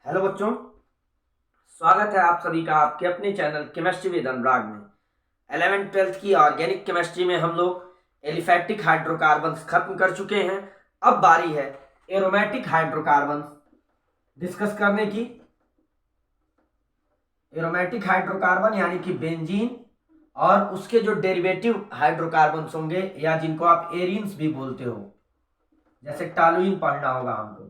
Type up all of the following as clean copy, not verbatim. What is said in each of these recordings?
Hello बच्चों, स्वागत है आप सभी का आपके अपने चैनल केमिस्ट्री विद अनुराग में। 11th-12th की ऑर्गेनिक केमिस्ट्री में हम लोग एलिफैटिक हाइड्रोकार्बन्स खत्म कर चुके हैं। अब बारी है एरोमेटिक हाइड्रोकार्बन्स डिस्कस करने की। एरोमेटिक हाइड्रोकार्बन यानी कि बेंजीन और उसके जो डेरिवेटिव हाइड्रोकार्बन्स होंगे या जिनको आप एरीन्स भी बोलते हो, जैसे टॉलुइन पढ़ना होगा हमको।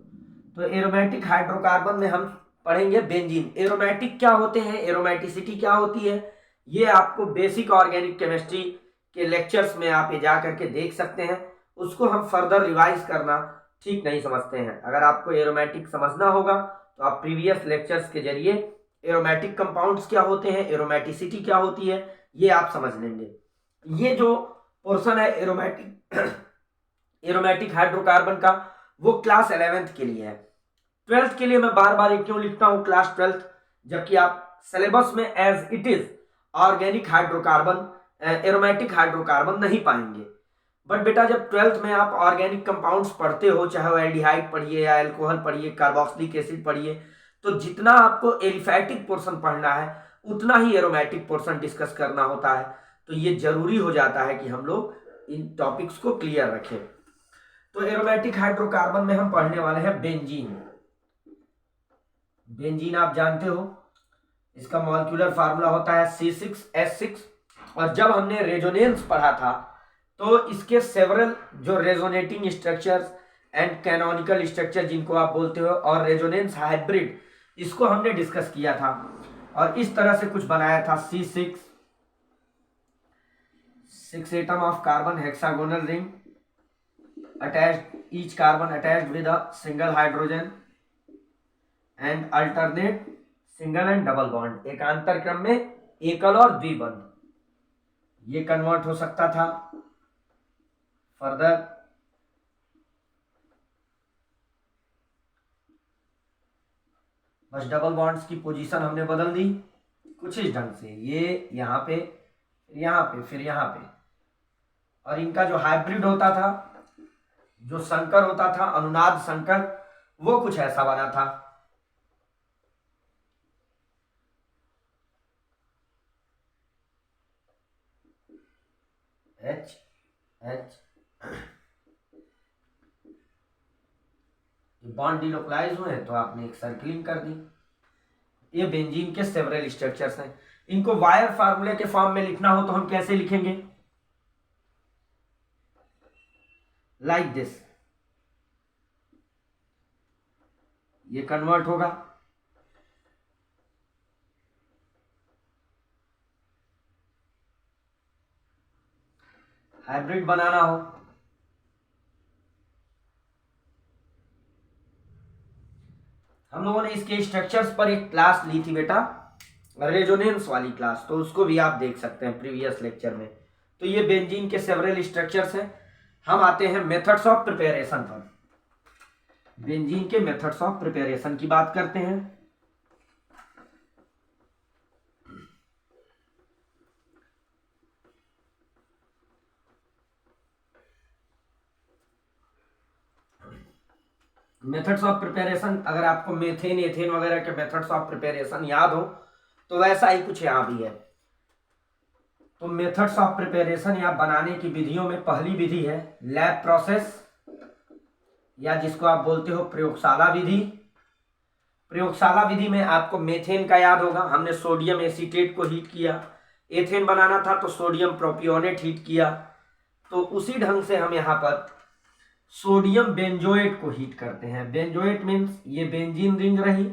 तो एरोमेटिक हाइड्रोकार्बन में हम पढ़ेंगे बेंजीन। एरोमेटिक क्या होते हैं, एरोमेटिसिटी क्या होती है, ये आपको बेसिक ऑर्गेनिक केमिस्ट्री के लेक्चर्स में आप ये जा करके देख सकते हैं। उसको हम फर्दर रिवाइज करना ठीक नहीं समझते हैं। अगर आपको एरोमेटिक समझना होगा तो आप प्रीवियस लेक्चर्स के जरिए एरोमेटिक कंपाउंड्स क्या होते हैं, एरोमेटिसिटी क्या होती है, ये आप समझ लेंगे। ये जो पोर्शन है एरोमेटिक हाइड्रोकार्बन का, वो क्लास 11th के लिए है। 12th के लिए मैं बार बार क्यों लिखता हूं क्लास 12th, जबकि आप सिलेबस में as it is organic hydrocarbon, aromatic hydrocarbon नहीं पाएंगे। बट बेटा जब 12th में आप ऑर्गेनिक कंपाउंड्स पढ़ते हो, चाहे वो एल्डिहाइड पढ़िए या एल्कोहल पढ़िए, कार्बोक्सिलिक एसिड पढ़िए, तो जितना आपको एलिफैटिक पोर्शन पढ़ना है उतना ही एरोमेटिक पोर्शन डिस्कस करना होता है। तो ये जरूरी हो जाता है कि हम लोग इन टॉपिक्स को क्लियर रखें। तो एरोमेटिक हाइड्रोकार्बन में हम पढ़ने वाले हैं बेंजीन। बेंजीन आप जानते हो, इसका मॉलिक्यूलर फार्मूला होता है C6H6। और जब हमने रेजोनेंस पढ़ा था तो इसके सेवरल जो resonating structures and canonical structure जिनको आप बोलते हो और रेजोनेंस हाइब्रिड, इसको हमने डिस्कस किया था। और इस तरह से कुछ बनाया था C6 atom of carbon hexagonal ring attached, each carbon attached with a single hydrogen and alternate single and double bond, एकांतर क्रम में एकल और द्विबंध। ये कन्वर्ट हो सकता था फर्दर बस डबल बॉन्ड्स की पोजीशन हमने बदल दी कुछ इस ढंग से, ये यहाँ पे फिर यहाँ पे। और इनका जो हाइब्रिड होता था, जो संकर होता था, अनुनाद संकर, वो कुछ ऐसा बना था। H बॉन्ड डिलोकलाइज हुए तो आपने एक सर्कलिंग कर दी। ये बेंजीन के सेवरल स्ट्रक्चर्स हैं। इनको वायर फार्मूले के फॉर्म में लिखना हो तो हम कैसे लिखेंगे, लाइक दिस। ये कन्वर्ट होगा, हाइब्रिड बनाना हो हम लोगों ने इसके स्ट्रक्चर्स पर एक क्लास ली थी बेटा, रेजोनेंस वाली क्लास, तो उसको भी आप देख सकते हैं प्रीवियस लेक्चर में। तो ये बेंजीन के सेवरल स्ट्रक्चर्स हैं। हम आते हैं मेथड्स ऑफ प्रिपरेशन पर। बेंजीन के मेथड्स ऑफ प्रिपरेशन की बात करते हैं। मेथड्स ऑफ प्रिपरेशन, अगर आपको मेथेन एथेन वगैरह के मेथड्स ऑफ प्रिपरेशन याद हो तो वैसा ही कुछ यहां भी है। तो मेथड्स ऑफ प्रिपरेशन या बनाने की विधियों में पहली विधि है लैब प्रोसेस, या जिसको आप बोलते हो प्रयोगशाला विधि। प्रयोगशाला विधि में आपको मेथेन का याद होगा, हमने सोडियम एसीटेट को हीट किया। एथेन बनाना था तो सोडियम प्रोपियोनेट हीट किया। तो उसी ढंग से हम यहाँ पर सोडियम बेंजोएट को हीट करते हैं। बेंजोएट मीन्स ये बेंजीन रिंग रही,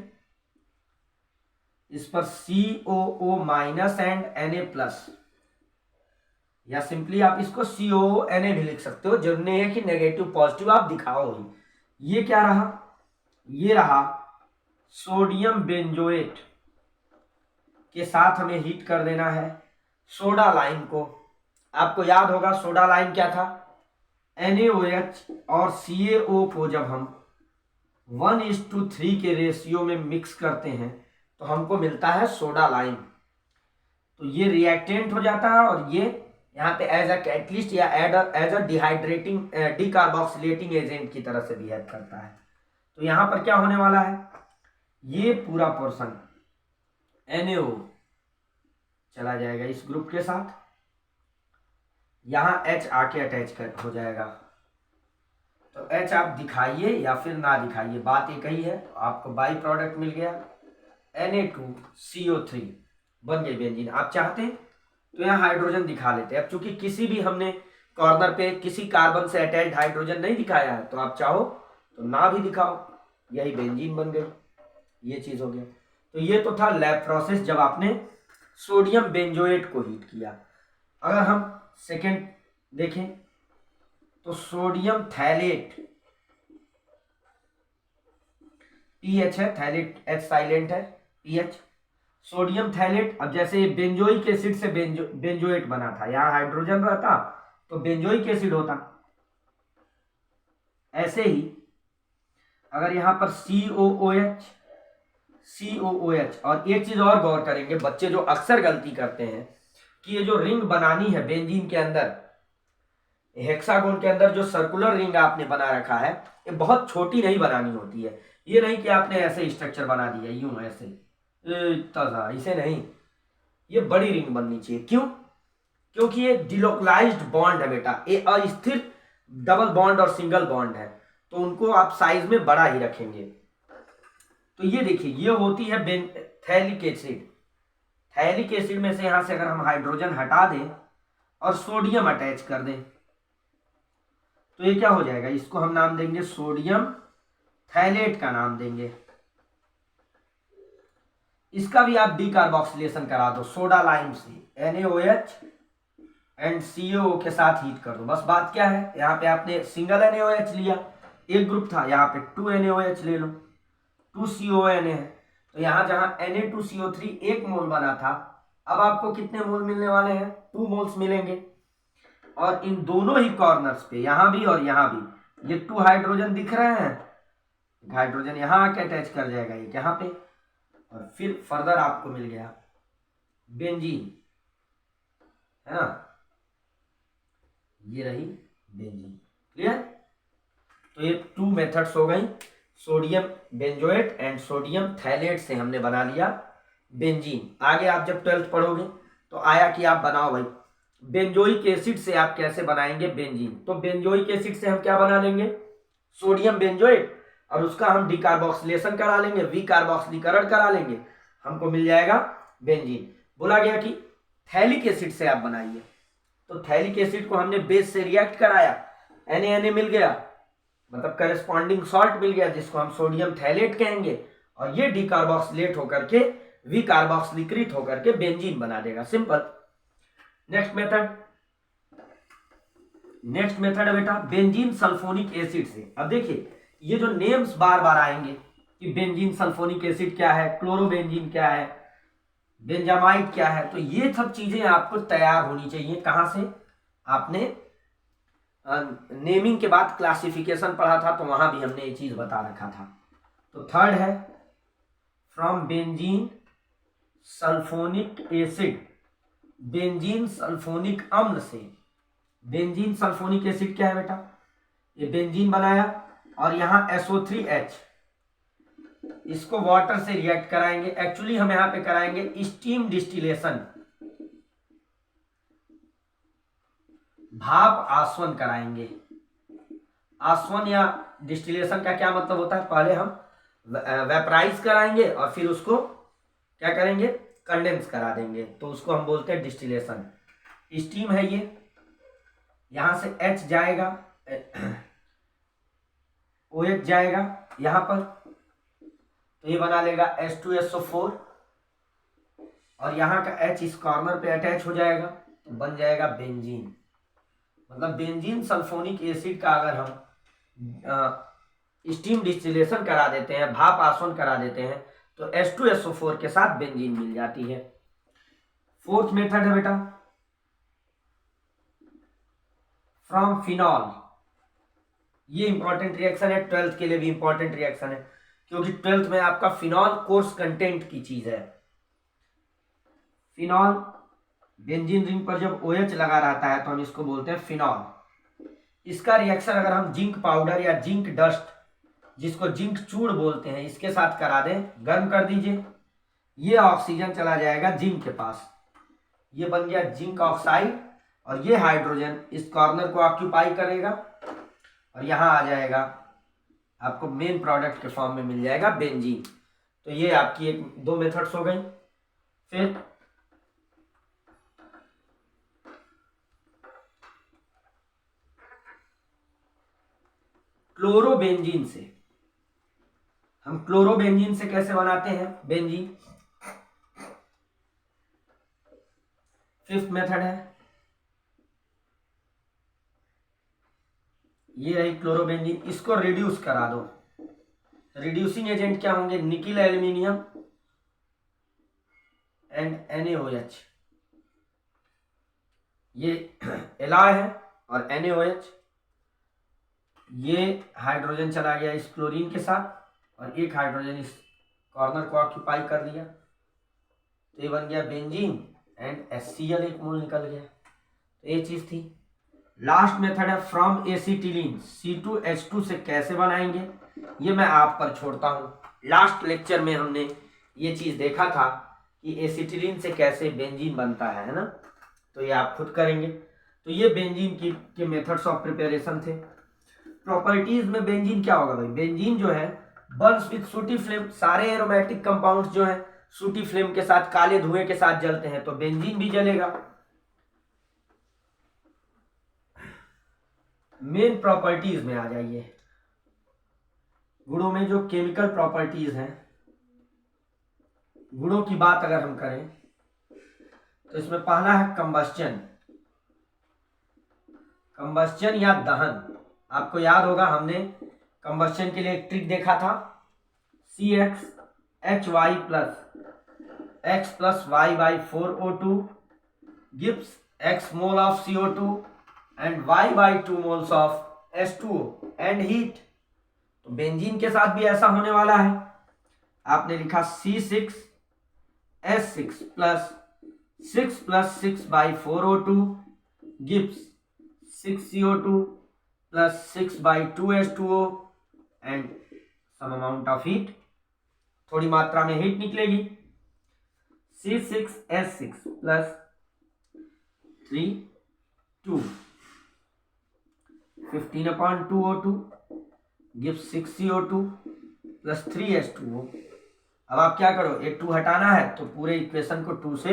इस पर COO माइनस एंड Na+, या सिंपली आप इसको COONA भी लिख सकते हो, जरूरी नहीं है कि नेगेटिव पॉजिटिव आप दिखाओ ही। ये क्या रहा, ये रहा सोडियम बेंजोएट के साथ हमें हीट कर देना है सोडा लाइम को। आपको याद होगा सोडा लाइम क्या था, NaOH और CaO को जब हम 1:3 के रेशियो में मिक्स करते हैं तो हमको मिलता है सोडा लाइम। तो ये रिएक्टेंट हो जाता है और ये यहाँ पे एज अ कैटलिस्ट या एज अ डिहाइड्रेटिंग डिकार्बोक्सिलेटिंग एजेंट की तरह से बिहेव करता है। तो यहाँ पर क्या होने वाला है, ये पूरा पोर्शन NaO चला जाएगा इस ग्रुप के साथ, यहां H आके अटैच हो जाएगा। तो H आप दिखाइए या फिर ना दिखाइए, बात एक ही है। आपको बाई प्रोडक्ट मिल गया Na2CO3 बन गई बेंजीन। आप चाहते हैं तो यहाँ हाइड्रोजन दिखा लेते हैं। अब चूंकि किसी भी हमने कॉर्नर पे किसी कार्बन से अटैच्ड हाइड्रोजन नहीं दिखाया है, तो आप चाहो तो ना भी दिखाओ, यही बेंजीन बन गई। ये चीज हो गया। तो ये तो था लैब प्रोसेस जब आपने सोडियम बेंजोएट को हीट किया। अगर हम सेकेंड देखें तो सोडियम थैलेट, पीएच है, थैलेट H साइलेंट है, पीएच सोडियम थैलेट। अब जैसे बेंजोइक एसिड से बेंजोएट बना था, यहाँ हाइड्रोजन रहता तो बेंजोइक एसिड होता। ऐसे ही अगर यहां पर COOH, और एक चीज और गौर करेंगे, बच्चे जो अक्सर गलती करते हैं कि ये जो रिंग बनानी है बेंजीन के अंदर, हेक्सागोन के अंदर जो सर्कुलर रिंग आपने बना रखा है, ये बहुत छोटी नहीं बनानी होती है। ये नहीं कि आपने ऐसे स्ट्रक्चर बना दिया यूं ऐसे इसे नहीं, ये बड़ी रिंग बननी चाहिए। क्यों? क्योंकि ये डिलोकलाइज्ड बॉन्ड है बेटा, ये अस्थिर डबल बॉन्ड और सिंगल बॉन्ड है, तो उनको आप साइज में बड़ा ही रखेंगे। तो ये देखिए, ये होती है थैलिक एसिड। थैलिक एसिड में से यहां से अगर हम हाइड्रोजन हटा दें और सोडियम अटैच कर दें, तो ये क्या हो जाएगा? इसको हम नाम देंगे सोडियम थैलेट का नाम देंगे। इसका भी आप डीकार्बोक्सिलेशन करा दो सोडा लाइम से, NaOH एंड COO के साथ हीट कर दो। बस बात क्या है, यहाँ पे आपने सिंगल NaOH लिया, एक ग्रुप था, यहाँ पे 2 NaOH ले लो, 2 CON है। तो यहाँ जहां Na2CO3 1 मोल बना था, अब आपको कितने मोल मिलने वाले हैं? 2 मोल्स मिलेंगे। और इन दोनों ही कॉर्नर्स पे, यहां भी और यहां भी, ये 2 हाइड्रोजन दिख रहे हैं, हाइड्रोजन यहां आके अटैच कर जाएगा एक यहाँ पे, और फिर फर्दर आपको मिल गया बेंजीन, है ना? ये रही बेंजीन। क्लियर? तो ये 2 मेथड्स हो गई, sodium benzoate and sodium phthalate से हमने बना लिया बेंजीन। आगे आप जब 12th पढ़ोगे तो आया कि आप बनाओ भाई बेंजोइक एसिड से आप कैसे बनाएंगे बेंजीन। तो बेंजोइक एसिड से हम क्या बना लेंगे? सोडियम बेंजोएट, और उसका हम डिकार्बोक्सिलेशन करा लेंगे, विकार्बोक्सिलीकरण करा लेंगे, हमको मिल जाएगा बेंजीन। बोला गया कि थैलिक एसिड से आप बनाइए, तो थैलिक एसिड को हमने बेस से रिएक्ट कराया, Na मिल गया, मतलब करेस्पॉन्डिंग सॉल्ट मिल गया, जिसको हम सोडियम थैलेट कहेंगे, और ये डिकार्बोक्सिलेट होकर के विकार्बोक्सिलीकृत होकर के बेंजीन बना देगा। सिंपल। नेक्स्ट मेथड है बेटा बेंजीन सल्फोनिक एसिड से। अब देखिए, ये जो नेम्स बार बार आएंगे कि बेंजीन सल्फोनिक एसिड क्या है, क्लोरोबेंजीन क्या है, बेंजामाइड क्या है, तो ये सब चीजें आपको तैयार होनी चाहिए। कहां से? आपने नेमिंग के बाद क्लासिफिकेशन पढ़ा था, तो वहां भी हमने ये चीज बता रखा था। तो थर्ड है from benzene sulphonic acid, benzene sulphonic अम्ल से। बेंजीन सल्फोनिक एसिड क्या है बेटा? ये बेंजीन बनाया, और यहां SO3H, इसको वाटर से रिएक्ट कराएंगे। एक्चुअली हम यहां पे कराएंगे स्टीम डिस्टिलेशन, भाप आसवन कराएंगे। आसवन या डिस्टिलेशन का क्या मतलब होता है? पहले हम वेपराइज कराएंगे और फिर उसको क्या करेंगे? कंडेंस करा देंगे, तो उसको हम बोलते हैं डिस्टिलेशन। स्टीम है ये, यहां से H जाएगा, OH जाएगा यहां पर, तो ये बना लेगा H2SO4, और यहां का H इस कॉर्नर पे अटैच हो जाएगा, तो बन जाएगा बेंजीन। मतलब बेंजीन सल्फोनिक एसिड का अगर हम स्टीम डिस्टिलेशन करा देते हैं, भाप आसवन करा देते हैं, तो H2SO4 के साथ बेंजीन मिल जाती है। फोर्थ मेथड है बेटा फ्रॉम फिनॉल। ये इंपॉर्टेंट रिएक्शन है, 12th के लिए भी इंपॉर्टेंट रिएक्शन है, क्योंकि 12th में आपका फिनॉल कोर्स कंटेंट की चीज है। फिनॉल बेंजीन रिंग पर जब OH लगा रहता है तो हम इसको बोलते हैं फिनॉल। इसका रिएक्शन अगर हम जिंक पाउडर या जिंक डस्ट जिसको जिंक चूड़ बोलते हैं, इसके साथ करा दें, गर्म कर दीजिए, ये ऑक्सीजन चला जाएगा जिंक के पास, ये बन गया जिंक ऑक्साइड, और ये हाइड्रोजन इस कॉर्नर को ऑक्यूपाई करेगा और यहाँ आ जाएगा, आपको मेन प्रोडक्ट के फॉर्म में मिल जाएगा बेंजीन। तो ये आपकी एक दो मेथड्स हो गई। फिर क्लोरोबेंजीन से, हम क्लोरोबेंजीन से कैसे बनाते हैं बेंजीन, फिफ्थ मेथड है, ये रही क्लोरोबेंजीन, इसको रिड्यूस करा दो। रिड्यूसिंग एजेंट क्या होंगे, निकिल एल्यूमिनियम एंड NaOH, ये एलॉय है और NaOH, ये हाइड्रोजन चला गया इस क्लोरीन के साथ और एक हाइड्रोजन इस कॉर्नर को ऑक्यूपाई कर दिया, तो ये बन गया बेंजीन एंड HCl, एक मोल निकल गया। तो ये चीज थी। लास्ट मेथड है फ्रॉम एसिटिलीन, C2H2 से कैसे बनाएंगे, ये मैं आप पर छोड़ता हूँ। लास्ट लेक्चर में हमने ये चीज देखा था कि एसिटिलीन से कैसे बेंजीन बनता है ना, तो ये आप खुद करेंगे। तो ये बेंजीन के मेथड्स ऑफ प्रिपरेशन थे। प्रॉपर्टीज में बेंजीन क्या होगा भाई, बेंजीन जो है बर्न्स विद सूटी फ्लेम, सारे एरोमेटिक कंपाउंड्स जो हैं सूटी फ्लेम के साथ, काले धुएं के साथ जलते हैं, तो बेंजीन भी जलेगा। मेन प्रॉपर्टीज में आ जाइए, गुणों में जो केमिकल प्रॉपर्टीज हैं, गुणों की बात अगर हम करें तो इसमें पहला है कंबस्चन, कंबस्चन या दहन। आपको याद होगा हमने कंबस्चन के लिए एक ट्रिक देखा था, CxHy plus X plus Y/4O2 gives X mole of CO2 and Y/2 moles of H2O and heat। तो बेंजीन के साथ भी ऐसा होने वाला है। आपने लिखा C6H6 plus 6 plus 6/4O2 gives 6CO2 plus 6/2H2O and some amount of heat, थोड़ी मात्रा में हीट निकलेगी। C6H6 plus 3 2 15/2O2 gives 6CO2 plus 3H2O। अब आप क्या करो, एक 2 हटाना है तो पूरे इक्वेशन को 2 से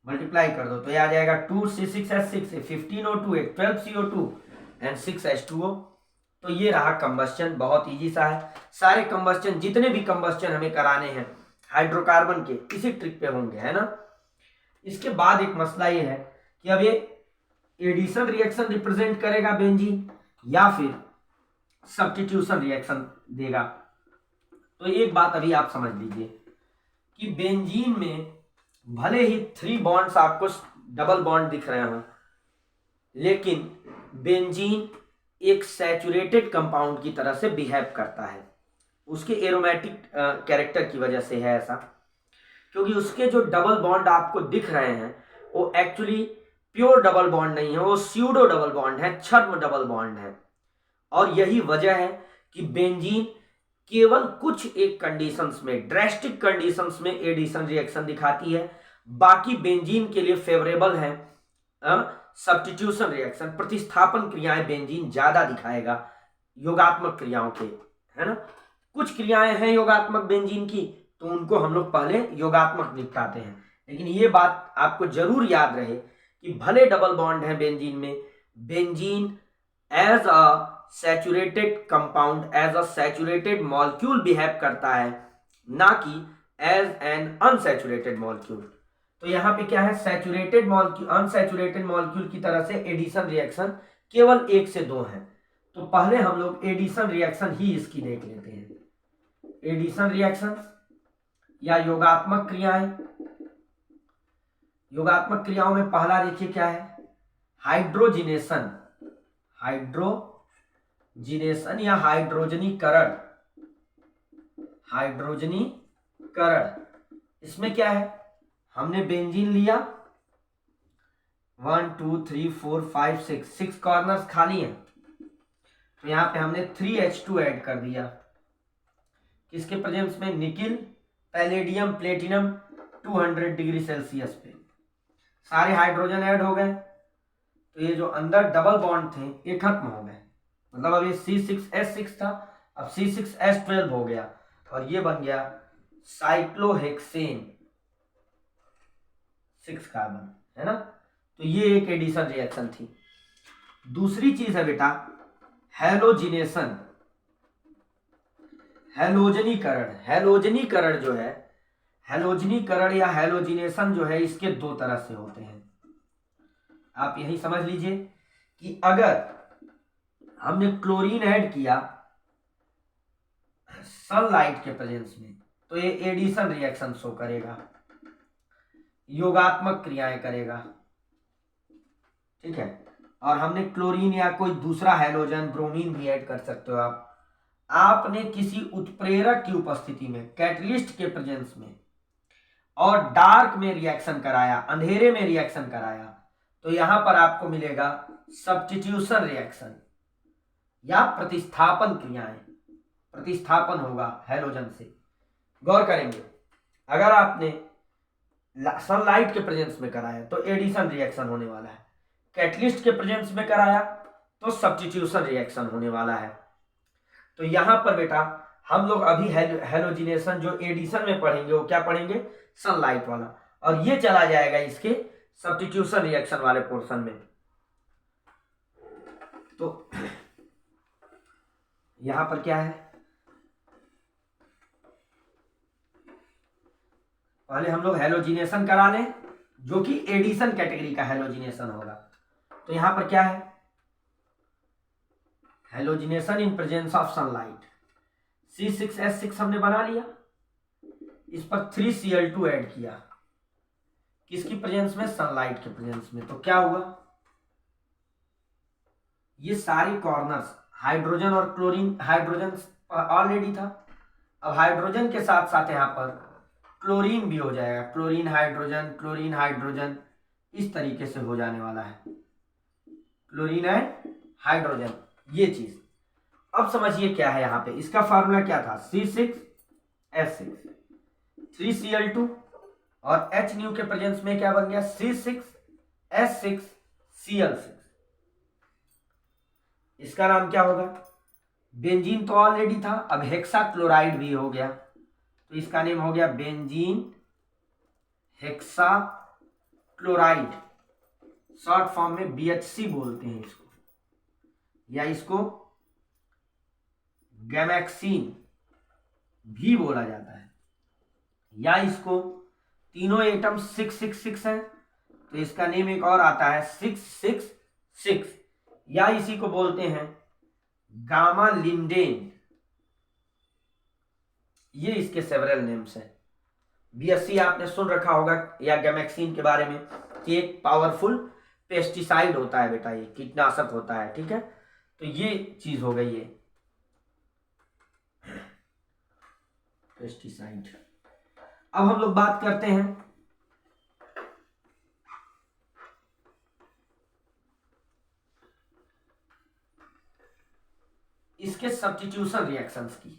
मल्टीप्लाई कर दो, तो ये आ जाएगा 2C6H6 15O2 12CO2 and 6H2O। तो ये रहा कंबस्चन, बहुत इजी सा है। सारे कंबस्चन, जितने भी कंबस्चन हमें कराने हैं हाइड्रोकार्बन के, इसी ट्रिक पे होंगे, है ना। इसके बाद एक मसला ये है कि अब ये एडिशन रिएक्शन रिप्रेजेंट करेगा बेंजीन या फिर सब्स्टिट्यूशन रिएक्शन देगा। तो एक बात अभी आप समझ लीजिए कि बेंजीन में भले ही 3 बॉन्ड्स आपको डबल बॉन्ड दिख रहे हो, लेकिन बेंजीन एक सैचुरेटेड कंपाउंड की तरह से बिहेव करता है। उसके एरोमेटिक कैरेक्टर की वजह से है ऐसा, क्योंकि उसके जो डबल बॉन्ड आपको दिख रहे हैं वो एक्चुअली प्योर डबल बॉन्ड नहीं है, वो स्यूडो डबल बॉन्ड है, छद्म डबल बॉन्ड है। और यही वजह है कि बेंजीन केवल कुछ एक कंडीशंस में, ड्रेस्टिक कंडीशंस में एडिशन रिएक्शन दिखाती है, बाकी बेंजीन के लिए फेवरेबल है सब्स्टिट्यूशन रिएक्शन, प्रतिस्थापन क्रियाएं बेंजीन ज्यादा दिखाएगा योगात्मक क्रियाओं के, है ना। कुछ क्रियाएं हैं योगात्मक बेंजीन की, तो उनको हम लोग पहले योगात्मक निपटाते हैं। लेकिन ये बात आपको जरूर याद रहे कि भले डबल बॉन्ड है बेंजीन में, benzene as a saturated compound, as a saturated molecule behave करता है, ना कि एज एन अनसैचुरेटेड मॉलिक्यूल। तो यहाँ पे क्या है, सैचुरेटेड मॉलिक्यूल अनसैचुरेटेड मॉलिक्यूल की तरह से एडिशन रिएक्शन केवल 1 से 2 है। तो पहले हम लोग एडिशन रिएक्शन ही इसकी देख लेते हैं। एडिशन रिएक्शन या योगात्मक क्रियाएं। योगात्मक क्रियाओं में पहला देखिए क्या है, हाइड्रोजिनेशन। हाइड्रोजिनेशन या हाइड्रोजनीकरण। हाइड्रोजनीकरण इसमें क्या है, हमने बेंजीन लिया 1 2 3 4 5 6 कॉर्नर्स खाली हैं, तो यहां पे हमने 3H2 ऐड कर दिया। किसके प्रेजेंस में? Nickel, palladium, platinum 200 degree Celsius पे सारे हाइड्रोजन ऐड हो गए। तो ये जो अंदर डबल बॉन्ड थे ये खत्म हो गए, मतलब अब ये C6H6 था, अब C6H12 हो गया और ये बन गया साइक्लोहेक्सेन 6 कार्बन, है ना। तो ये एक एडिशन रिएक्शन थी। दूसरी चीज है बेटा हैलोजिनेशन, हैलोजनीकरण। हैलोजनीकरण जो है, हैलोजनीकरण या हैलोजिनेशन जो है, इसके दो तरह से होते हैं। आप यही समझ लीजिए कि अगर हमने क्लोरीन ऐड किया सनलाइट के प्रेजेंस में तो ये एडिशन रिएक्शन शो करेगा, योगात्मक क्रियाएं करेगा, ठीक है। और हमने क्लोरीन या कोई दूसरा हैलोजन, ब्रोमीन भी ऐड कर सकते हो आप। आपने किसी उत्प्रेरक की उपस्थिति में, कैटलिस्ट के प्रेजेंस में और डार्क में रिएक्शन कराया, अंधेरे में रिएक्शन कराया, तो यहां पर आपको मिलेगा सब्स्टिट्यूशन रिएक्शन या प्रतिस्थापन क्रियाएं। प्रतिस्थापन होगा हैलोजन से। गौर करेंगे, अगर आपने सनलाइट के प्रेजेंस में कराया तो एडिशन रिएक्शन होने वाला है, कैटलिस्ट के प्रेजेंस में कराया तो सब्स्टिट्यूशन रिएक्शन होने वाला है। तो यहां पर बेटा हम लोग अभी हैलोजिनेशन जो एडिशन में पढ़ेंगे वो क्या पढ़ेंगे? सनलाइट वाला, और ये चला जाएगा इसके सब्स्टिट्यूशन रिएक्शन वाले पोर्शन में। तो यहां पर क्या है, पहले हम लोग हैलोजिनेशन करा लें जो कि एडिशन कैटेगरी का हैलोजिनेशन होगा। तो यहां पर क्या है? Halogenation in presence of sunlight. C6H6 हमने बना लिया, इस पर 3Cl2 ऐड किया, किसकी प्रेजेंस में? सनलाइट के प्रेजेंस में। तो क्या हुआ? ये सारी कॉर्नर्स, हाइड्रोजन और क्लोरीन, हाइड्रोजन ऑलरेडी था, अब हाइड्रोजन के साथ साथ यहां पर क्लोरीन भी हो जाएगा, क्लोरीन हाइड्रोजन, क्लोरीन हाइड्रोजन, इस तरीके से हो जाने वाला है, क्लोरीन एंड हाइड्रोजन, ये चीज। अब समझिए क्या है यहां पे, इसका फार्मूला क्या था? C6H6, 3Cl2 और H न्यू के प्रेजेंस में क्या बन गया? C6H6Cl6। इसका नाम क्या होगा? बेंजीन तो ऑलरेडी था, अब हेक्सा क्लोराइड भी हो गया, तो इसका नेम हो गया benzene hexa chloride, short form में BHC बोलते हैं इसको, या इसको गैमेक्सीन भी बोला जाता है, या इसको तीनों एटम 666 है तो इसका नेम एक और आता है 666, या इसी को बोलते हैं गामा लिंडेन। ये इसके सेवरल नेम्स हैं। BHC आपने सुन रखा होगा या गैमेक्सीन के बारे में कि एक पावरफुल पेस्टिसाइड होता है बेटा, ये कीटनाशक होता है, ठीक है। तो ये चीज हो गई है पेस्टिसाइड। अब हम लोग बात करते हैं इसके सब्स्टिट्यूशन रिएक्शंस की।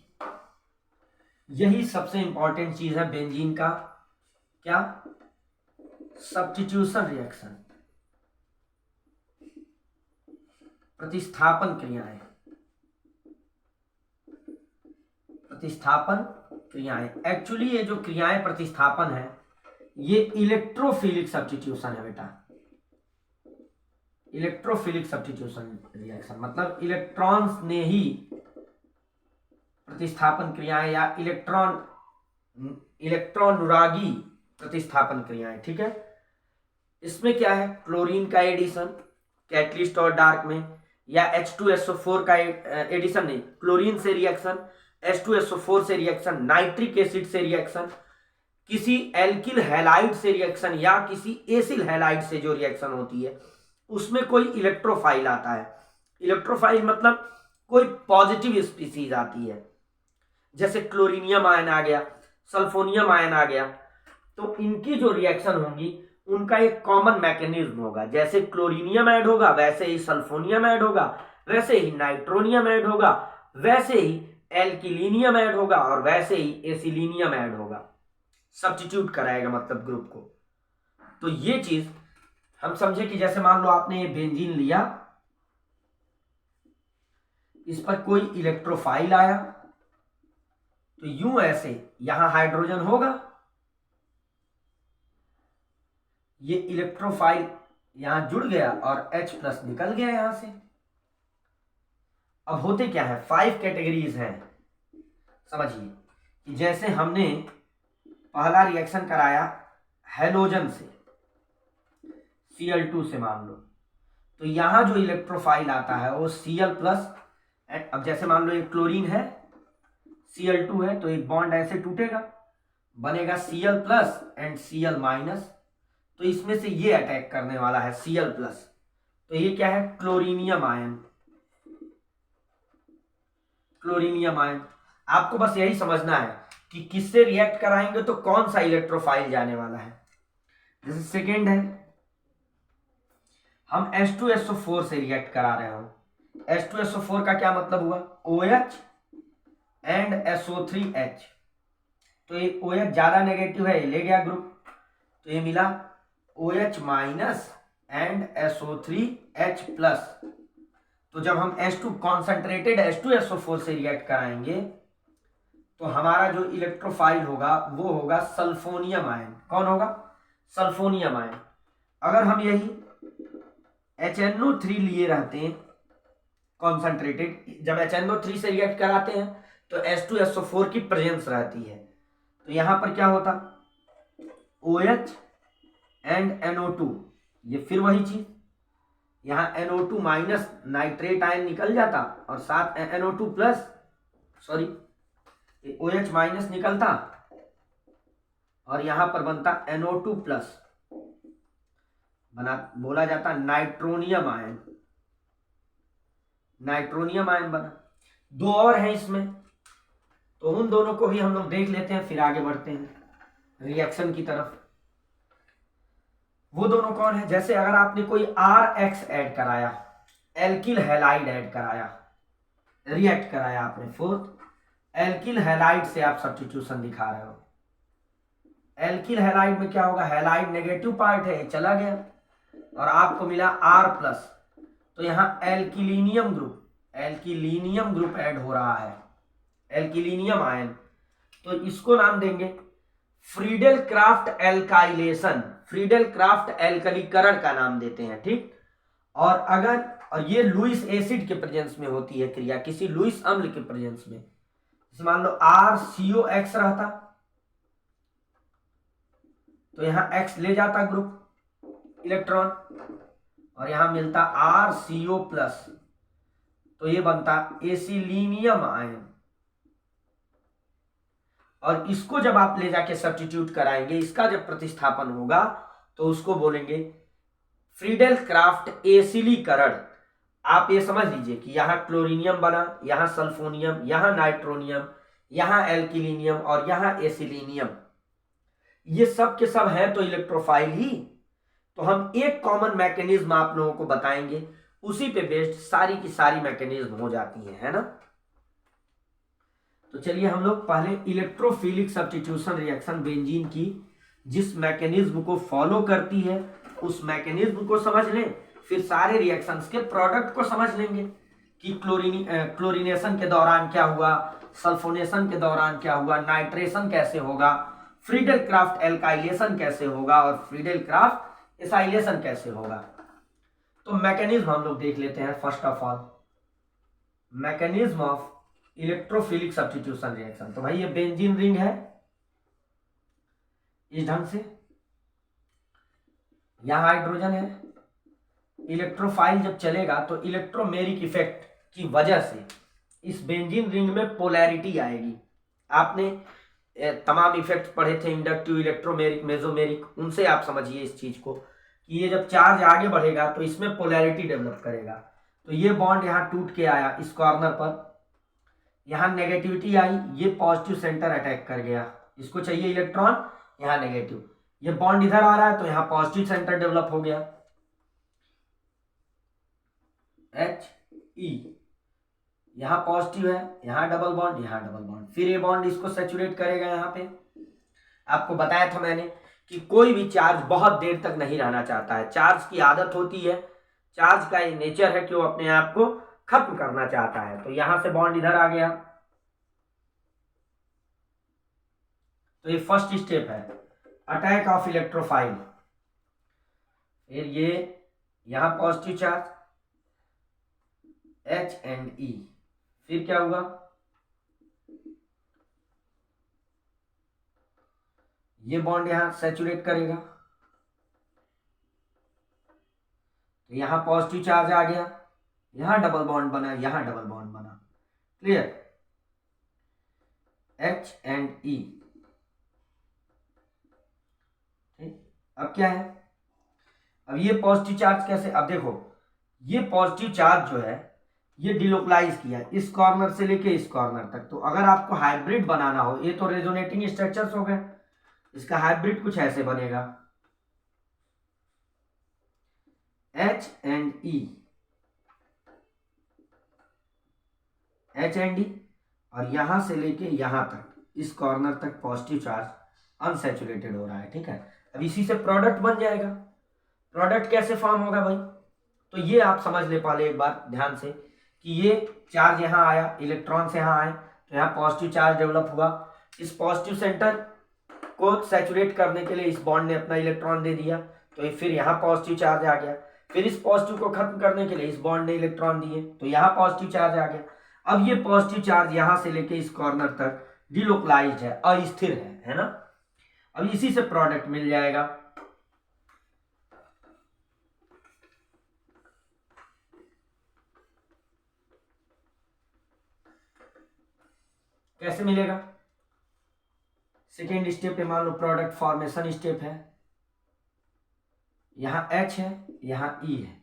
यही सबसे इंपॉर्टेंट चीज है बेंजीन का, क्या? सब्स्टिट्यूशन रिएक्शन, प्रतिस्थापन क्रियाएं। प्रतिस्थापन क्रियाएं, एक्चुअली ये जो क्रियाएं प्रतिस्थापन है ये इलेक्ट्रोफिलिक सब्स्टिट्यूशन है बेटा। इलेक्ट्रोफिलिक सब्स्टिट्यूशन रिएक्शन मतलब इलेक्ट्रॉन्स ने ही प्रतिस्थापन क्रियाएं या इलेक्ट्रॉनुरागी प्रतिस्थापन क्रियाएं, ठीक है। इसमें क्या है? क्लोरीन का एडिशन कैटलिस्ट और डार्क में, या H2SO4 का एडिशन नहीं, क्लोरीन से रिएक्शन, H2SO4 से रिएक्शन, नाइट्रिक एसिड से रिएक्शन, किसी एल्किल हैलाइड से रिएक्शन, या किसी एसिल हैलाइड से जो रिएक्शन होती है उसमें कोई इलेक्ट्रोफाइल आता है। इलेक्ट्रोफाइल मतलब कोई पॉजिटिव स्पीसीज आती है, जैसे क्लोरीनियम आयन आ गया, सल्फोनियम आयन आ गया। तो इनकी जो रिएक्शन होंगी उनका एक कॉमन मैकेनिज्म होगा, जैसे क्लोरीनियम ऐड होगा वैसे ही सल्फोनियम ऐड होगा, वैसे ही नाइट्रोनियम ऐड होगा, वैसे ही एल्किलीनियम ऐड होगा और वैसे ही एसिलीनियम ऐड होगा, सब्स्टिट्यूट कराएगा मतलब ग्रुप को। तो ये चीज हम समझे कि जैसे मान लो आपने ये बेंजीन लिया, इस पर कोई इलेक्ट्रोफाइल आया तो यूं ऐसे यहां हाइड्रोजन होगा, ये इलेक्ट्रोफाइल यहां जुड़ गया और H+ निकल गया यहां से। अब होते क्या है, 5 कैटेगरीज हैं। समझिए कि जैसे हमने पहला रिएक्शन कराया हैलोजन से, Cl2 से मान लो, तो यहां जो इलेक्ट्रोफाइल आता है वो Cl+। अब जैसे मान लो ये क्लोरीन है, Cl2 है, तो एक बॉन्ड ऐसे टूटेगा, बनेगा Cl+ एंड Cl-। तो इसमें से ये अटैक करने वाला है Cl+, तो ये क्या है, क्लोरीनियम आयन। क्लोरीनियम आयन आपको बस यही समझना है कि किससे रिएक्ट कराएंगे तो कौन सा इलेक्ट्रोफाइल जाने वाला है। जैसे सेकेंड है, हम H2SO4 से रिएक्ट करा रहे हो, H2SO4 का क्या मतलब हुआ, OH एंड SO3H। तो ये OH ज्यादा नेगेटिव है, ये ले गया ग्रुप, तो ये मिला OH- एंड SO3H+। तो जब हम H2 कॉन्सेंट्रेटेड H2SO4 से रिएक्ट कराएंगे तो हमारा जो इलेक्ट्रोफाइल होगा वो होगा सल्फोनियम आयन। कौन होगा, सल्फोनियम आयन। अगर हम यही HNO3 लिए रहते हैं कॉन्सेंट्रेटेड, जब HNO3 से रिएक्ट कराते हैं तो H2SO4 की प्रेजेंस रहती है, तो यहां पर क्या होता, OH एंड NO2, ये फिर वही चीज, यहां NO2- नाइट्रेट आयन निकल जाता और साथ NO2+, सॉरी OH- निकलता और यहां पर बनता NO2+, बना बोला जाता नाइट्रोनियम आयन। नाइट्रोनियम आयन बना। दो और हैं इसमें, तो उन दोनों को भी हम लोग देख लेते हैं, फिर आगे बढ़ते हैं रिएक्शन की तरफ। वो दोनों कौन है, जैसे अगर आपने कोई RX ऐड कराया, एल्किल हैलाइड ऐड कराया, रिएक्ट कराया आपने, फोर्थ एल्किल हैलाइड से आप सब्स्टिट्यूशन दिखा रहे हो। एल्किल हैलाइड में क्या होगा, हैलाइड नेगेटिव पार्ट है, चला गया और आपको मिला R+, तो यहां एल्किलीनियम ग्रुप ऐड हो रहा है, एल्किलीनियम आयन। तो इसको नाम देंगे Friedel Craft alkylation, Friedel Craft एल्कलीकरण का नाम देते हैं, ठीक। और ये लुईस एसिड के प्रेजेंस में होती है क्रिया, किसी लुईस अम्ल के प्रेजेंस में। जैसे मान लो RCOX रहता तो यहां X ले जाता ग्रुप इलेक्ट्रॉन और यहां मिलता RCO+, तो ये बनता एसिलीनियम आयन। और इसको जब आप ले जाके सब्स्टिट्यूट कराएंगे, इसका जब प्रतिस्थापन होगा तो उसको बोलेंगे फ्रीडेल क्राफ्ट एसिलीकरण। आप ये समझ लीजिए कि यहां क्लोरीनियम बना, यहां सल्फोनियम, यहां नाइट्रोनियम, यहां एल्किलीनियम और यहां एसिलीनियम, ये सब के सब हैं तो इलेक्ट्रोफाइल ही। तो हम एक कॉमन मैकेनिज्म आप लोगों को बताएंगे, उसी पे बेस्ड सारी की सारी मैकेनिज्म हो जाती है ना। तो चलिए हम लोग पहले इलेक्ट्रोफिलिक सब्स्टिट्यूशन रिएक्शन बेंजीन की जिस मैकेनिज्म को फॉलो करती है उस मैकेनिज्म को समझ लें, फिर सारे रिएक्शंस के प्रोडक्ट को समझ लेंगे कि क्लोरीनेशन के दौरान क्या हुआ, सल्फोनेशन के दौरान क्या हुआ, नाइट्रेशन कैसे होगा, फ्रीडेल क्राफ्ट एल्काइलेशन कैसे होगा और फ्रीडेल क्राफ्ट एसाइलेशन कैसे होगा। तो मैकेनिज्म हम लोग देख लेते हैं। First of all mechanism of electrophilic substitution reaction. तो भाई ये बेंजीन रिंग है इस ढंग से, यहां हाइड्रोजन है, इलेक्ट्रोफाइल जब चलेगा तो इलेक्ट्रोमेरिक इफेक्ट की वजह से इस बेंजीन रिंग में पोलैरिटी आएगी। आपने तमाम इफेक्ट पढ़े थे, इंडक्टिव, इलेक्ट्रोमेरिक, मेसोमेरिक, उनसे आप समझिए इस चीज को कि ये जब चार्ज आगे बढ़ेगा तो इसमें पोलैरिटी डेवलप करेगा। तो ये बॉन्ड यहां टूट के आया इस कॉर्नर पर, यहां नेगेटिविटी आई, ये पॉजिटिव सेंटर अटैक कर गया, इसको चाहिए इलेक्ट्रॉन, यहां नेगेटिव, ये बॉन्ड इधर आ रहा है तो यहां पॉजिटिव सेंटर डेवलप हो गया He। यहाँ पॉजिटिव है, यहाँ डबल बॉन्ड, यहाँ डबल बॉन्ड, फिर ये बॉन्ड इसको सैचुरेट करेगा। यहाँ पे आपको बताया था मैंने कि कोई भी चार्ज बहुत देर तक नहीं रहना चाहता है, चार्ज की आदत होती है, चार्ज का ये नेचर है कि वो अपने आप को खत्म करना चाहता है। तो यहां से बॉन्ड इधर आ गया, तो ये फर्स्ट स्टेप है, अटैक ऑफ इलेक्ट्रोफाइल। फिर ये यहां positive charge H and E, फिर क्या हुआ, ये बॉन्ड यहां सैचुरेट करेगा, तो यहां पॉजिटिव चार्ज आ गया, यहां डबल बॉन्ड बना, यहां डबल बॉन्ड बना, क्लियर, H एंड E। अब क्या है, अब ये पॉजिटिव चार्ज कैसे, अब देखो ये पॉजिटिव चार्ज जो है ये डिलोकलाइज किया इस कॉर्नर से लेके इस कॉर्नर तक। तो अगर आपको हाइब्रिड बनाना हो, ये तो रेजोनेटिंग स्ट्रक्चर्स हो गए, इसका हाइब्रिड कुछ ऐसे बनेगा, H and E, H and E, और यहां से लेके यहां तक इस कॉर्नर तक पॉजिटिव चार्ज अनसैचुरेटेड हो रहा है, ठीक है। अब इसी से प्रोडक्ट बन जाएगा। प्रोडक्ट कैसे फॉर्म होगा भाई, तो ये आप समझ ले पहले एक बार ध्यान से कि ये चार्ज यहाँ आया, इलेक्ट्रॉन्स यहाँ आए, तो यहाँ पॉजिटिव चार्ज डेवलप हुआ, इस पॉजिटिव सेंटर को सैचुरेट करने के लिए इस बॉन्ड ने अपना इलेक्ट्रॉन दे दिया, तो फिर यहाँ पॉजिटिव चार्ज आ गया, फिर इस पॉजिटिव को खत्म करने के लिए इस बॉन्ड ने इलेक्ट्रॉन दिए, तो यहाँ पॉजिटिव चार्ज आ गया। अब ये पॉजिटिव चार्ज यहाँ से लेके इस कॉर्नर तक डिलोकलाइज्ड है, अस्थिर है ना। अब इसी से प्रोडक्ट मिल जाएगा, कैसे मिलेगा, सेकेंड स्टेप पे मान लो प्रोडक्ट फॉर्मेशन स्टेप है, यहां H है, यहां E है,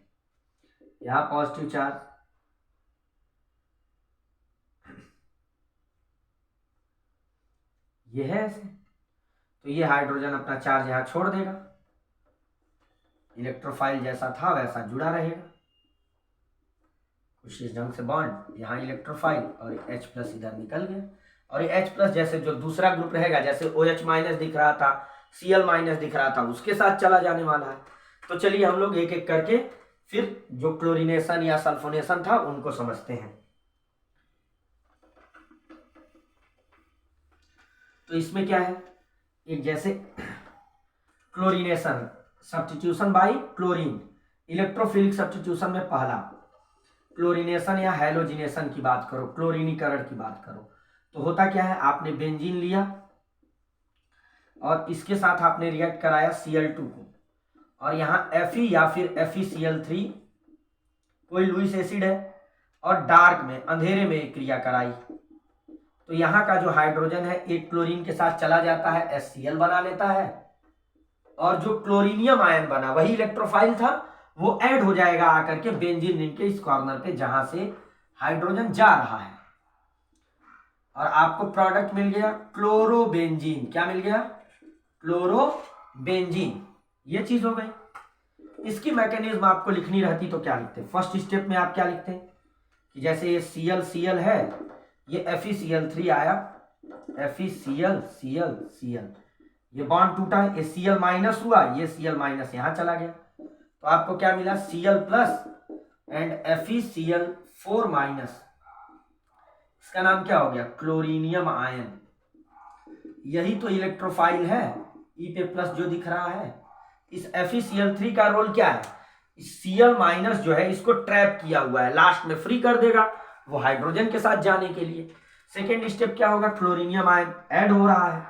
यहां पॉजिटिव चार्ज, ये है ऐसे, तो ये हाइड्रोजन अपना चार्ज यहां छोड़ देगा, इलेक्ट्रोफाइल जैसा था वैसा जुड़ा रहेगा, कुछ इस ढंग से बॉन्ड, यहाँ इलेक्ट्रोफाइल और H प्लस इधर निकल गया, और ये H प्लस जैसे जो दूसरा ग्रुप रहेगा, जैसे OH माइनस दिख रहा था, Cl माइनस दिख रहा था, उसके साथ चला जाने वाला है। तो चलिए हम लोग एक एक करके फिर जो क्लोरीनेशन या सल्फोनेशन था उनको समझते हैं। तो इसमें क्या है, एक जैसे chlorination, substitution by chlorine, electrophilic substitution में पहला, क्लोरीनेशन या हैलोजिनेशन की बात करो, क्लोरीनीकरण की बात करो, तो होता क्या है, आपने बेंजीन लिया और इसके साथ आपने रिएक्ट कराया Cl2 को, और यहाँ Fe या फिर FeCl3 कोई लुईस एसिड है, और डार्क में अंधेरे में एक क्रिया कराई, तो यहाँ का जो हाइड्रोजन है एक क्लोरीन के साथ चला जाता है, HCl बना लेता है, और जो क्लोरीनियम आयन बना वही इलेक्ट्रोफाइल था, वो ऐड हो जाएगा आकर के बेंजीन रिंग के इस कॉर्नर पे जहां से हाइड्रोजन जा रहा है, और आपको प्रोडक्ट मिल गया क्लोरोबेंजीन। क्या मिल गया, क्लोरोबेंजीन। ये चीज हो गई। इसकी मैकेनिज्म आपको लिखनी रहती तो क्या लिखते, फर्स्ट स्टेप में आप क्या लिखते हैं कि जैसे ये Cl है, ये FeCl3 आया, FeCl, ये बॉन्ड टूटा, ये Cl माइनस हुआ, ये Cl माइनस यहां चला गया, तो आपको क्या मिला, Cl plus and FeCl4 minus, इसका नाम क्या हो गया, क्लोरीनियम आयन। यही तो इलेक्ट्रोफाइल है, E पे प्लस जो दिख रहा है। इस FeCl3 का रोल क्या है, Cl माइनस जो है इसको ट्रैप किया हुआ है, लास्ट में फ्री कर देगा वो हाइड्रोजन के साथ जाने के लिए। सेकेंड स्टेप क्या होगा, क्लोरीनियम आयन ऐड हो रहा है।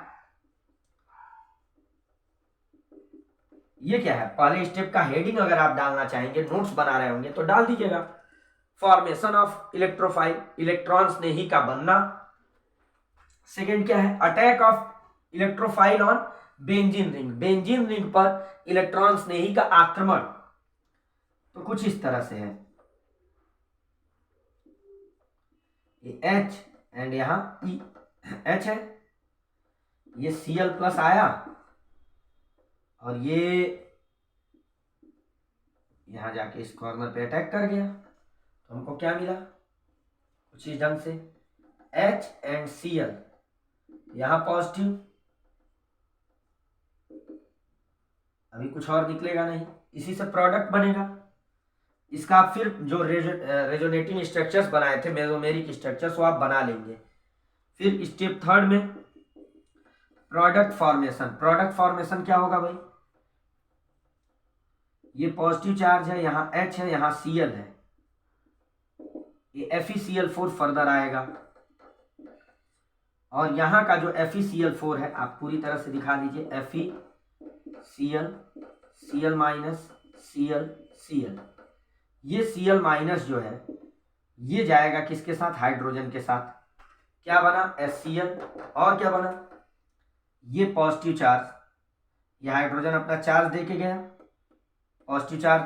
ये क्या है, पहले स्टेप का हेडिंग अगर आप डालना चाहेंगे, नोट्स बना रहे होंगे तो डाल दीजिएगा, फॉर्मेशन ऑफ इलेक्ट्रोफाइल, इलेक्ट्रॉन स्नेही का बनना। सेकेंड क्या है, attack of electrophile on benzene ring, benzene ring पर इलेक्ट्रॉन स्नेही का आक्रमण। तो कुछ इस तरह से है, ये H एंड यहां E, H है, ये Cl प्लस आया, और ये यहां जाके इस कॉर्नर पे अटैक कर गया, तो हमको क्या मिला, कुछ इस ढंग से HCl, यहां पॉजिटिव, अभी कुछ और निकलेगा नहीं, इसी से प्रोडक्ट बनेगा। इसका आप फिर जो रेजोनेटिंग स्ट्रक्चर्स बनाए थे, मेसोमेरिक स्ट्रक्चर्स, वो आप बना लेंगे। फिर स्टेप थर्ड में प्रोडक्ट फॉर्मेशन। प्रोडक्ट फॉर्मेशन क्या होगा भाई, ये पॉजिटिव चार्ज है, यहाँ H है, यहाँ Cl है, ये FeCl4 फर्दर आएगा, और यहाँ का जो FeCl4 है आप पूरी तरह से दिखा दीजिए, FeCl, Cl माइनस, Cl, ये Cl माइनस जो है ये जाएगा किसके साथ, हाइड्रोजन के साथ, क्या बना HCl, और क्या बना, ये पॉजिटिव चार्ज, ये हाइड्रोजन अपना चार्ज दे के गया, पॉजिटिव चार्ज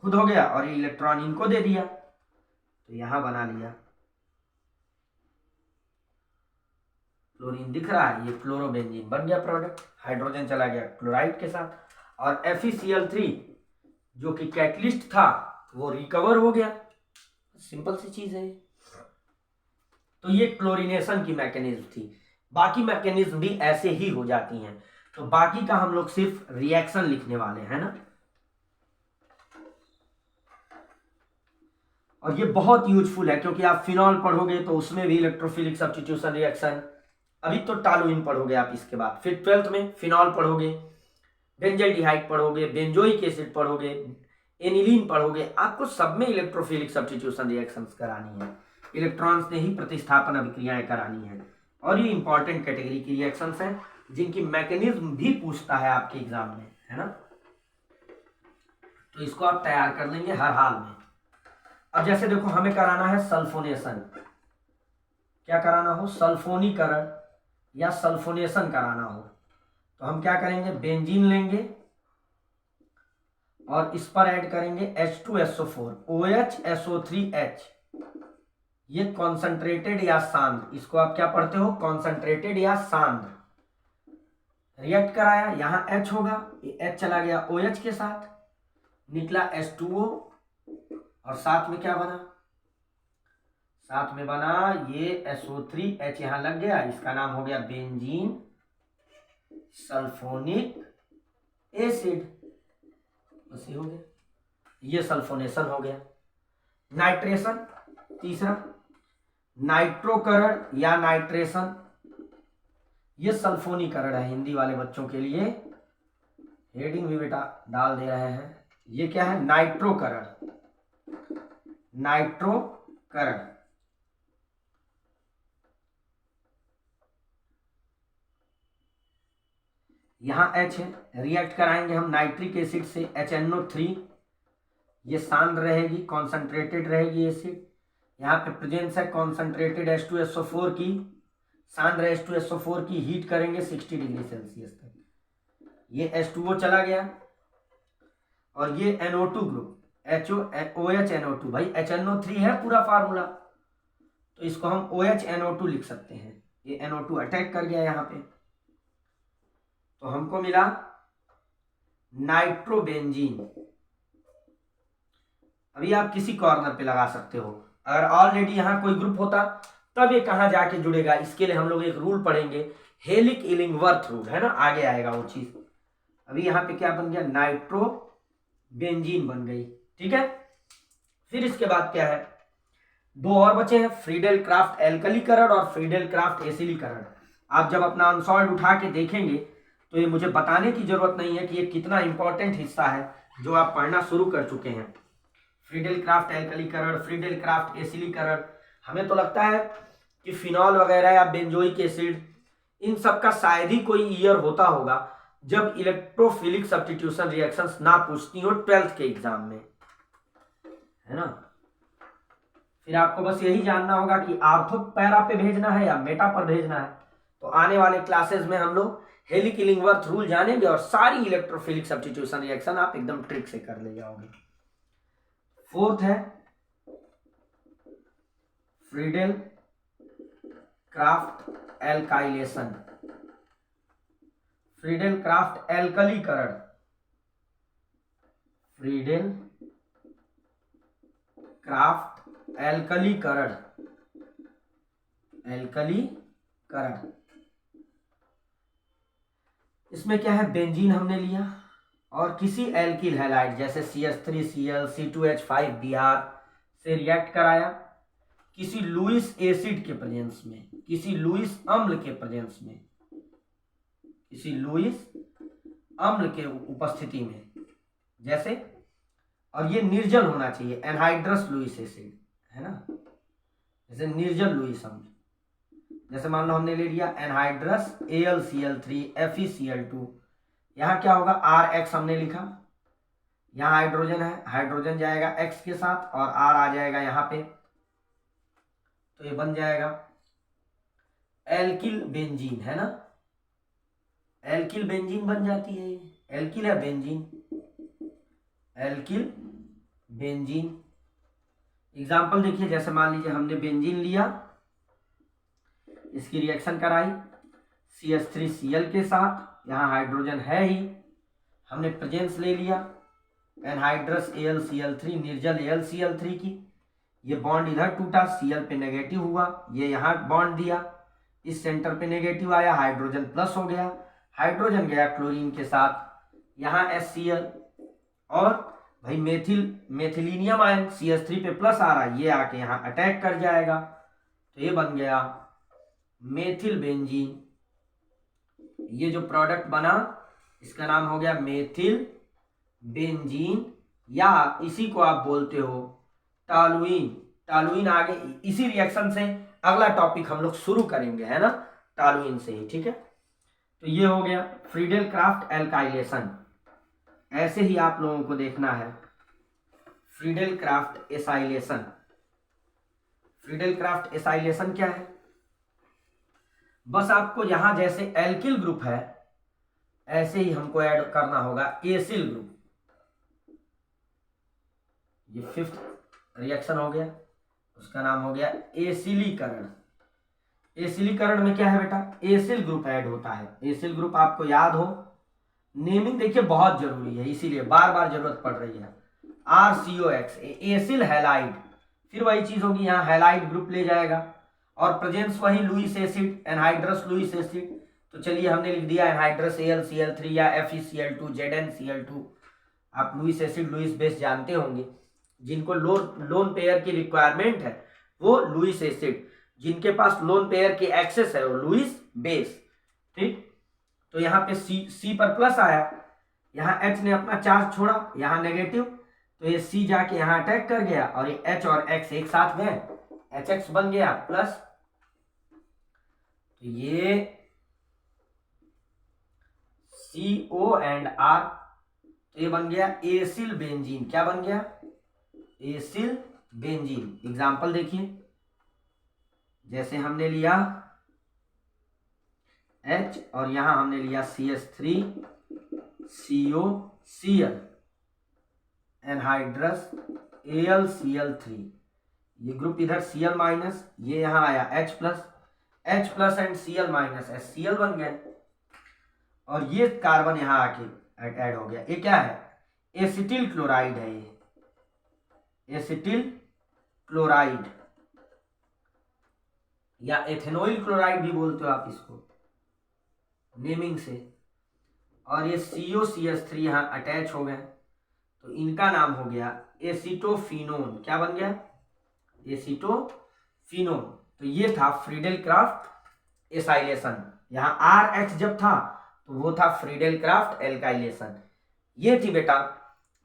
खुद हो गया और ये इलेक्ट्रॉन इनको दे दिया, तो यहां बना लिया क्लोरीन दिख रहा है, ये फ्लोरोबेंजीन बन गया प्रोडक्ट, हाइड्रोजन चला गया क्लोराइड के साथ, और FeCl3 जो कि कैटलिस्ट था वो रिकवर हो गया। सिंपल सी चीज है। तो ये क्लोरीनेशन की मैकेनिज्म थी, बाकी मैकेनिज्म भी ऐसे ही हो जाती हैं। तो बाकी का हम लोग सिर्फ रिएक्शन लिखने वाले हैं ना, और ये बहुत यूजफुल है क्योंकि आप फिनॉल पढ़ोगे तो उसमें भी इलेक्ट्रोफिलिक सब्स्टिट्यूशन रिएक्शन, अभी तो टॉलुइन पढ़ोगे आप, इसके बाद फिर 12th में फिनॉल पढ़ोगे, बेंजल्डिहाइड पढ़ोगे, बेंजोइक एसिड पढ़ोगे, एनिलीन पढ़ोगे, आपको सब में इलेक्ट्रोफिलिक सब्स्टिट्यूशन रिएक्शंस करानी है, इलेक्ट्रॉन्स ने ही प्रतिस्थापन अभिक्रियाएं करानी है, और ये इंपॉर्टेंट कैटेगरी की रिएक्शंस हैं जिनकी मैकेनिज्म भी पूछता है आपके एग्जाम में, है ना। तो इसको आप तैयार कर लेंगे हर हाल में। अब जैसे देखो हमें कराना है सल्फोनेशन, क्या कराना हो, सल्फोनीकरण या सल्फोनेशन कराना हो, तो हम क्या करेंगे, बेंजीन लेंगे और इस पर ऐड करेंगे H2SO4, OHSO3H, ये कॉन्सेंट्रेटेड या सांद्र, इसको आप क्या पढ़ते हो, कॉन्सेंट्रेटेड या सांद्र, रिएक्ट कराया, यहां H होगा, ये H चला गया OH के साथ, निकला H2O, और साथ में क्या बना, साथ में बना ये SO3H यहां लग गया, इसका नाम हो गया बेंजीन सल्फोनिक एसिड, ऐसे हो गया, ये सल्फोनेशन हो गया। नाइट्रेशन तीसरा, नाइट्रोकरण या नाइट्रेशन, ये सल्फोनीकरण है, हिंदी वाले बच्चों के लिए हेडिंग भी बेटा डाल दे रहे हैं, ये क्या है, नाइट्रोकरण, नाइट्रोकरण, यहां H है, रिएक्ट कराएंगे हम नाइट्रिक एसिड से HNO3, ये सांद्र रहेगी, कॉन्सेंट्रेटेड रहेगी एसिड, यहाँ पे प्रेजेंस है कॉन्सेंट्रेटेड H2SO4 की, सांद्र H2SO4 की, हीट करेंगे 60 डिग्री सेल्सियस तक, ये H2O चला गया, और ये NO2 ग्रुप OHNO2, भाई HNO3 है पूरा फार्मूला, तो इसको हम OHNO2 लिख सकते हैं, ये NO2 अटैक कर गया यहाँ पे, तो हमको मिला नाइट्रोबेंजीन। अभी आप किसी कॉर्नर पे लगा सकते हो, अगर ऑलरेडी यहां कोई ग्रुप होता तब ये कहां जाके जुड़ेगा, इसके लिए हम लोग एक रूल पढ़ेंगे, हेलिक इलिंगवर्थ रूल, है ना, आगे आएगा वो चीज। अभी यहां पे क्या बन गया, नाइट्रोबेंजीन बन गई, ठीक है। फिर इसके बाद क्या है, दो और बचे हैं, फ्रीडेल क्राफ्ट एल्कलीकरण और फ्रीडेल क्राफ्ट एसिलीकरण। आप जब अपना अनसॉल्ड उठा के देखेंगे तो ये मुझे बताने की जरूरत नहीं है कि ये कितना इंपॉर्टेंट हिस्सा है जो आप पढ़ना शुरू कर चुके हैं। फ्रीडेल क्राफ्ट एल्कलीकरण, फ्रीडेल क्राफ्ट एसिलीकरण, हमें तो लगता है कि फिनॉल वगैरह या बेंजोइक एसिड, इन सब का शायद ही कोई ईयर होता होगा जब इलेक्ट्रोफिलिक सब्स्टिट्यूशन रिएक्शंस ना पूछती हो 12th के एग्जाम में, है ना। फिर आपको बस यही जानना होगा कि आर्थो पैरा पे भेजना है या मेटा पर भेजना है। तो आने वाले क्लासेस में हम लोग हेलिक इलिंगवर्थ रूल जानेंगे और सारी इलेक्ट्रोफिलिक सब्स्टिट्यूशन रिएक्शन आप एकदम ट्रिक से कर ले जाओगे। फोर्थ है Friedel Craft alkylation, Friedel Craft एल्कलीकरण, फ्रीडेल क्राफ्ट एल्कलीकरण, एल्कलीकरण। इसमें क्या है, बेंजीन हमने लिया और किसी एल्किल हैलाइड जैसे CH3Cl C2H5Br से रिएक्ट कराया किसी लुईस एसिड के प्रेजेंस में, किसी लुईस अम्ल के प्रेजेंस में, किसी लुईस अम्ल के उपस्थिति में जैसे, और ये निर्जल होना चाहिए, एनहाइड्रस लुईस एसिड है ना, जैसे निर्जल लुईस अम्ल, जैसे मान लो हमने ले लिया एनहाइड्रस AlCl3 FeCl2, यहाँ क्या होगा RH हमने लिखा, यहाँ हाइड्रोजन है, हाइड्रोजन जाएगा X के साथ और R आ जाएगा यहाँ पे, तो ये बन जाएगा एल्किल बेंजीन है ना, एल्किल बेंजीन बन जाती है, एल्किल है बेंजीन, एल्किल बेंजीन। एग्जाम्पल देखिए, जैसे मान लीजिए हमने बेंजीन लिया, इसकी रिएक्शन कराई CH3Cl के साथ, यहाँ हाइड्रोजन है ही, हमने प्रेजेंस ले लिया एनहाइड्रस AlCl3 निर्जल AlCl3 की, ये बॉन्ड इधर टूटा, Cl पे नेगेटिव हुआ, ये यहाँ बॉन्ड दिया, इस सेंटर पे नेगेटिव आया, हाइड्रोजन प्लस हो गया, हाइड्रोजन गया क्लोरीन के साथ, यहाँ HCl और भाई मेथिलीनियम आयन CH3 पे प्लस आ रहा है, ये आके यहाँ अटैक कर जाएगा, तो ये बन गया मेथिल बेंजीन। ये जो प्रोडक्ट बना इसका नाम हो गया मेथिल बेंजीन, या इसी को आप बोलते हो टॉलुइन। टॉलुइन आगे इसी रिएक्शन से अगला टॉपिक हम लोग शुरू करेंगे है ना, टॉलुइन से ही, ठीक है। तो ये हो गया फ्रीडेल क्राफ्ट एल्काइलेशन, ऐसे ही आप लोगों को देखना है Friedel Crafts acylation. Friedel Crafts acylation क्या है, बस आपको यहां जैसे एल्किल ग्रुप है ऐसे ही हमको ऐड करना होगा एसिल ग्रुप। ये 5th रिएक्शन हो गया, उसका नाम हो गया एसिलीकरण। एसिलीकरण में क्या है बेटा, एसिल ग्रुप ऐड होता है। एसिल ग्रुप आपको याद हो, नेमिंग देखिए बहुत जरूरी है, इसीलिए बार बार जरूरत पड़ रही है। RCOX एसिल हैलाइड, फिर वही चीज होगी, यहाँ हैलाइड ग्रुप ले जाएगा और प्रेजेंस वही Lewis acid, anhydrous Lewis acid. तो चलिए हमने लिख दिया एनहाइड्रस AlCl3 या FeCl2 ZnCl2। आप लुईस एसिड लुईस बेस जानते होंगे, जिनको लोन पेयर की रिक्वायरमेंट है वो लुईस एसिड, जिनके पास लोन पेयर की एक्सेस है वो लुईस बेस, ठीक। तो यहाँ पे C पर प्लस आया, यहाँ H ने अपना चार्ज छोड़ा, यहाँ नेगेटिव, तो ये C जाके यहाँ अटैक कर गया और ये H और X एक साथ गए, HX बन गया प्लस, तो ये CO एंड R, तो ये बन गया एसिल बेंजीन। क्या बन गया, एसिल बेंजीन। एग्जाम्पल देखिए, जैसे हमने लिया H और यहां हमने लिया CH3COCl एनहाइड्रस AlCl3, ये ग्रुप इधर Cl माइनस, ये यहां आया H plus and Cl minus HCl बन गए, और ये कार्बन यहां आके ऐड हो गया। ये क्या है, एसिटिल क्लोराइड है, ये एसिटिल क्लोराइड या एथेनॉइल क्लोराइड भी बोलते हो आप इसको नेमिंग से। और ये COCH3 यहाँ अटैच हो गए, तो इनका नाम हो गया एसिटोफिनोन। क्या बन गया, एसिटोफिनोन। तो ये था फ्रीडेल क्राफ्ट एसाइलेशन। यहाँ RH जब था तो वो था फ्रीडेल क्राफ्ट एल्काइलेशन। ये थी बेटा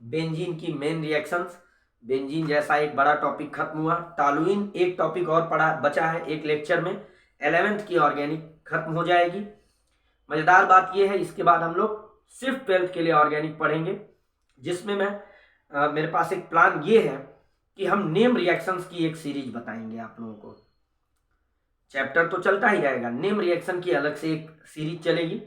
बेंजीन की मेन रिएक्शंस। बेंजीन जैसा एक बड़ा टॉपिक खत्म हुआ। टॉलुइन एक टॉपिक और पढ़ा बचा है, एक लेक्चर में 11th की ऑर्गेनिक खत्म हो जाएगी। मजेदार बात यह है, इसके बाद हम लोग सिर्फ 12th के लिए ऑर्गेनिक पढ़ेंगे, जिसमें मैं मेरे पास एक प्लान ये है कि हम नेम रिएक्शंस की एक सीरीज बताएंगे आप लोगों को। चैप्टर तो चलता ही रहेगा, नेम रिएक्शन की अलग से एक सीरीज चलेगी।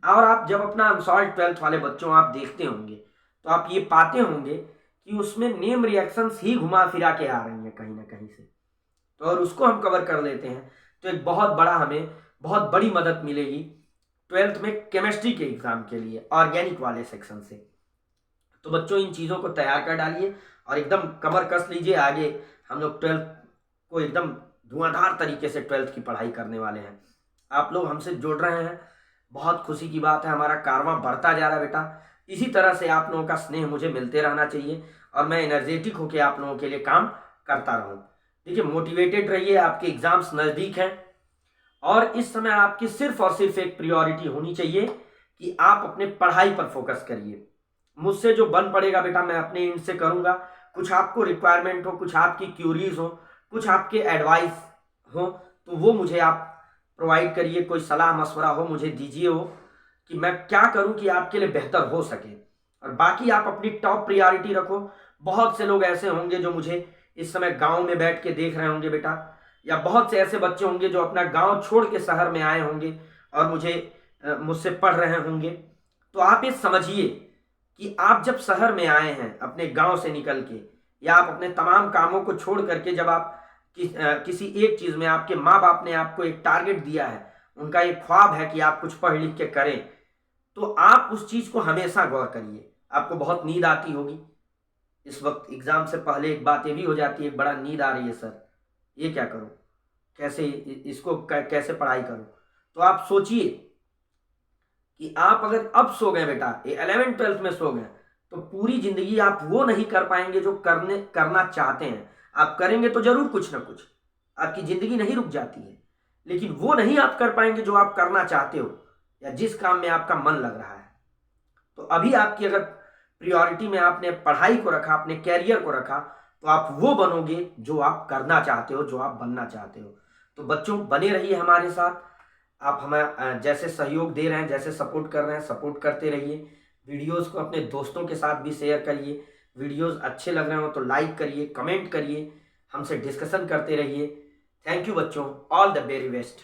और आप जब अपना अनसॉल्व 12th वाले बच्चों आप देखते होंगे तो आप ये पाते होंगे कि उसमें नेम रिएक्शंस ही घुमा फिरा के आ रही हैं कहीं ना कहीं से, तो और उसको हम कवर कर लेते हैं तो एक बहुत बड़ा हमें बहुत बड़ी मदद मिलेगी 12th में केमिस्ट्री के एग्जाम के लिए ऑर्गेनिक वाले सेक्शन से। तो बच्चों इन चीज़ों को तैयार कर डालिए और एकदम कमर कस लीजिए, आगे हम लोग 12th को एकदम धुआंधार तरीके से 12th की पढ़ाई करने वाले हैं। आप लोग हमसे जुड़ रहे हैं, बहुत खुशी की बात है। हमारा कारवां बढ़ता जा रहा है बेटा। इसी तरह से आप लोगों का स्नेह मुझे मिलते रहना चाहिए और मैं एनर्जेटिक होकर आप लोगों के लिए काम करता रहूं। देखिए, मोटिवेटेड रहिए, आपके एग्जाम्स नज़दीक हैं और इस समय आपकी सिर्फ और सिर्फ एक प्रायोरिटी होनी चाहिए कि आप अपने पढ़ाई पर फोकस करिए। मुझसे जो बन पड़ेगा बेटा मैं अपने एंड से करूंगा। कुछ आपको रिक्वायरमेंट हो, कुछ आपकी क्यूरीज हो, कुछ आपके एडवाइस हो, तो वो मुझे आप प्रोवाइड करिए। कोई सलाह मशवरा हो मुझे दीजिए हो कि मैं क्या करूं कि आपके लिए बेहतर हो सके। और बाकी आप अपनी टॉप प्रायोरिटी रखो। बहुत से लोग ऐसे होंगे जो मुझे इस समय गांव में बैठ के देख रहे होंगे बेटा, या बहुत से ऐसे बच्चे होंगे जो अपना गांव छोड़ के शहर में आए होंगे और मुझसे पढ़ रहे होंगे। तो आप ये समझिए कि आप जब शहर में आए हैं अपने गांव से निकल के, या आप अपने तमाम कामों को छोड़ करके जब आप किसी एक चीज में, आपके माँ बाप ने आपको एक टारगेट दिया है, उनका एक ख्वाब है कि आप कुछ पढ़ लिख के करें, तो आप उस चीज को हमेशा गौर करिए। आपको बहुत नींद आती होगी इस वक्त, एग्जाम से पहले एक बात ये भी हो जाती है, बड़ा नींद आ रही है सर, ये क्या करूं, कैसे इसको कैसे पढ़ाई करूं। तो आप सोचिए कि आप अगर अब सो गए बेटा, 11th 12th में सो गए, तो पूरी जिंदगी आप वो नहीं कर पाएंगे जो करना चाहते हैं। आप करेंगे तो जरूर कुछ ना कुछ, आपकी जिंदगी नहीं रुक जाती है, लेकिन वो नहीं आप कर पाएंगे जो आप करना चाहते हो या जिस काम में आपका मन लग रहा है। तो अभी आपकी अगर प्रायोरिटी में आपने पढ़ाई को रखा, अपने कैरियर को रखा, तो आप वो बनोगे जो आप करना चाहते हो, जो आप बनना चाहते हो। तो बच्चों, बने रहिए हमारे साथ। आप हमें जैसे सहयोग दे रहे हैं, जैसे सपोर्ट कर रहे हैं, सपोर्ट करते रहिए। वीडियोस को अपने दोस्तों के साथ भी शेयर करिए। वीडियोस अच्छे लग रहे हो तो लाइक करिए, कमेंट करिए, हमसे डिस्कशन करते रहिए। थैंक यू बच्चों, ऑल द वेरी बेस्ट।